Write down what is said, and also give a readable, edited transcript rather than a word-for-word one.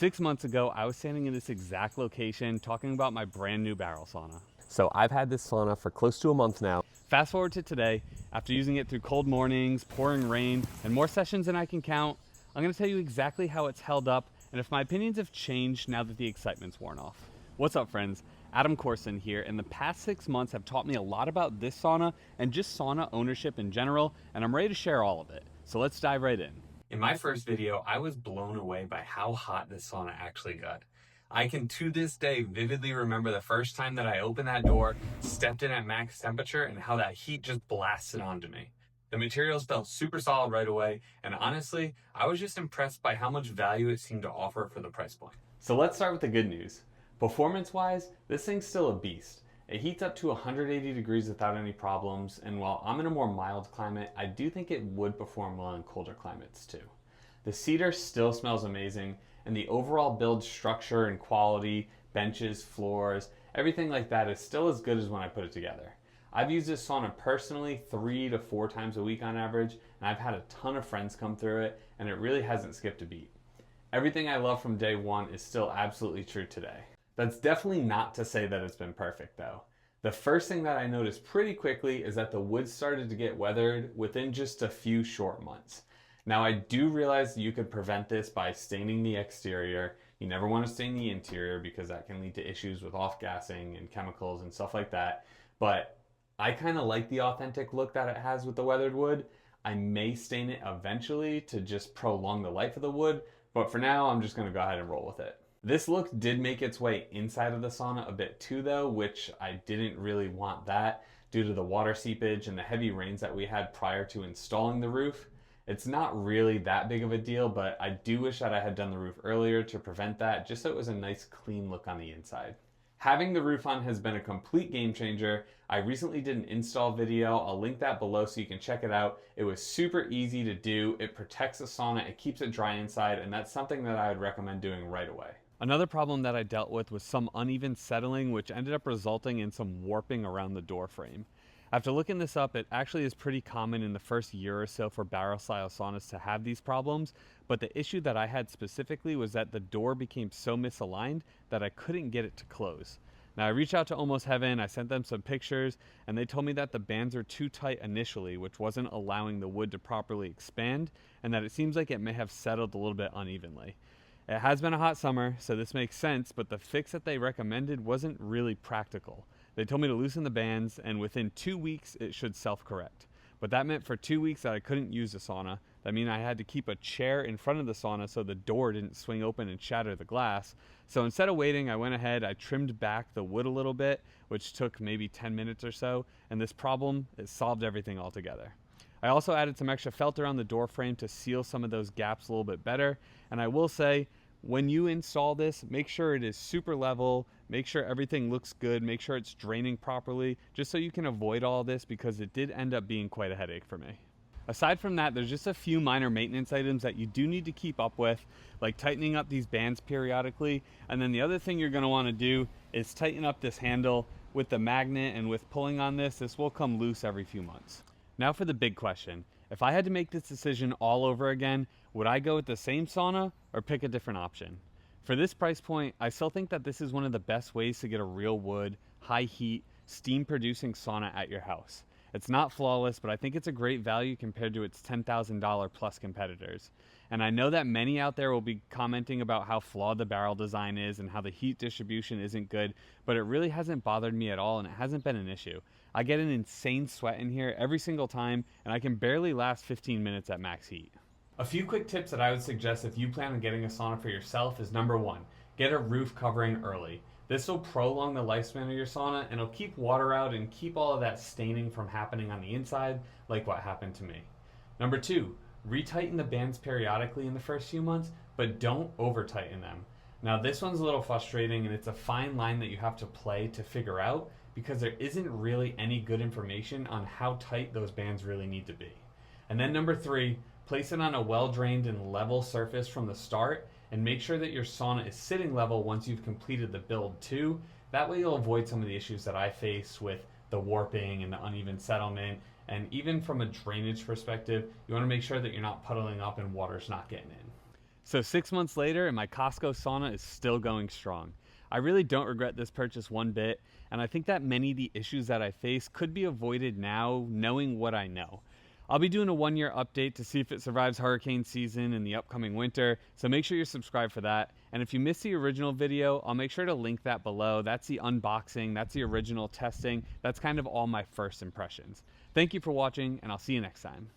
6 months ago, I was standing in this exact location talking about my brand new Barrel Sauna. So I've had this sauna for close to a month now. Fast forward to today, after using it through cold mornings, pouring rain, and more sessions than I can count, I'm gonna tell you exactly how it's held up and if my opinions have changed now that the excitement's worn off. What's up, friends? Adam Corson here, and the past 6 months have taught me a lot about this sauna and just sauna ownership in general, and I'm ready to share all of it. So let's dive right in. In my first video, I was blown away by how hot this sauna actually got. I can to this day vividly remember the first time that I opened that door, stepped in at max temperature, and how that heat just blasted onto me. The materials felt super solid right away, and honestly, I was just impressed by how much value it seemed to offer for the price point. So let's start with the good news. Performance-wise, this thing's still a beast. It heats up to 180 degrees without any problems, and while I'm in a more mild climate, I do think it would perform well in colder climates too. The cedar still smells amazing, and the overall build structure and quality, benches, floors, everything like that is still as good as when I put it together. I've used this sauna personally 3 to 4 times a week on average, and I've had a ton of friends come through it, and it really hasn't skipped a beat. Everything I love from day one is still absolutely true today. That's definitely not to say that it's been perfect though. The first thing that I noticed pretty quickly is that the wood started to get weathered within just a few short months. Now I do realize you could prevent this by staining the exterior. You never want to stain the interior because that can lead to issues with off-gassing and chemicals and stuff like that. But I kind of like the authentic look that it has with the weathered wood. I may stain it eventually to just prolong the life of the wood, but for now I'm just going to go ahead and roll with it. This look did make its way inside of the sauna a bit too though, which I didn't really want that due to the water seepage and the heavy rains that we had prior to installing the roof. It's not really that big of a deal, but I do wish that I had done the roof earlier to prevent that, just so it was a nice clean look on the inside. Having the roof on has been a complete game changer. I recently did an install video. I'll link that below so you can check it out. It was super easy to do. It protects the sauna, it keeps it dry inside, and that's something that I would recommend doing right away. Another problem that I dealt with was some uneven settling, which ended up resulting in some warping around the door frame. After looking this up, it actually is pretty common in the first year or so for barrel style saunas to have these problems, but the issue that I had specifically was that the door became so misaligned that I couldn't get it to close. Now I reached out to Almost Heaven, I sent them some pictures, and they told me that the bands are too tight initially, which wasn't allowing the wood to properly expand, and that it seems like it may have settled a little bit unevenly. It has been a hot summer, so this makes sense, but the fix that they recommended wasn't really practical. They told me to loosen the bands, and within 2 weeks it should self-correct. But that meant for 2 weeks that I couldn't use the sauna. That meant I had to keep a chair in front of the sauna so the door didn't swing open and shatter the glass. So instead of waiting, I went ahead, I trimmed back the wood a little bit, which took maybe 10 minutes or so, and this problem, it solved everything altogether. I also added some extra felt around the door frame to seal some of those gaps a little bit better, and I will say, when you install this, make sure it is super level, make sure everything looks good, make sure it's draining properly, just so you can avoid all this because it did end up being quite a headache for me. Aside from that, there's just a few minor maintenance items that you do need to keep up with, like tightening up these bands periodically, and then the other thing you're going to want to do is tighten up this handle with the magnet, and with pulling on this will come loose every few months. Now for the big question. If I had to make this decision all over again, would I go with the same sauna or pick a different option? For this price point, I still think that this is one of the best ways to get a real wood, high heat, steam producing sauna at your house. It's not flawless, but I think it's a great value compared to its $10,000 plus competitors. And I know that many out there will be commenting about how flawed the barrel design is and how the heat distribution isn't good, but it really hasn't bothered me at all and it hasn't been an issue. I get an insane sweat in here every single time, and I can barely last 15 minutes at max heat. A few quick tips that I would suggest if you plan on getting a sauna for yourself is number 1, get a roof covering early. This will prolong the lifespan of your sauna and it'll keep water out and keep all of that staining from happening on the inside, like what happened to me. Number 2, retighten the bands periodically in the first few months, but don't over tighten them. Now this one's a little frustrating and it's a fine line that you have to play to figure out because there isn't really any good information on how tight those bands really need to be. And then number 3, place it on a well-drained and level surface from the start and make sure that your sauna is sitting level once you've completed the build too. That way you'll avoid some of the issues that I face with the warping and the uneven settlement, and even from a drainage perspective, you want to make sure that you're not puddling up and water's not getting in. So 6 months later, and my Costco sauna is still going strong. I really don't regret this purchase one bit, and I think that many of the issues that I face could be avoided now knowing what I know. I'll be doing a 1-year update to see if it survives hurricane season and the upcoming winter, so make sure you're subscribed for that. And if you missed the original video, I'll make sure to link that below. That's the unboxing, that's the original testing, that's kind of all my first impressions. Thank you for watching, and I'll see you next time.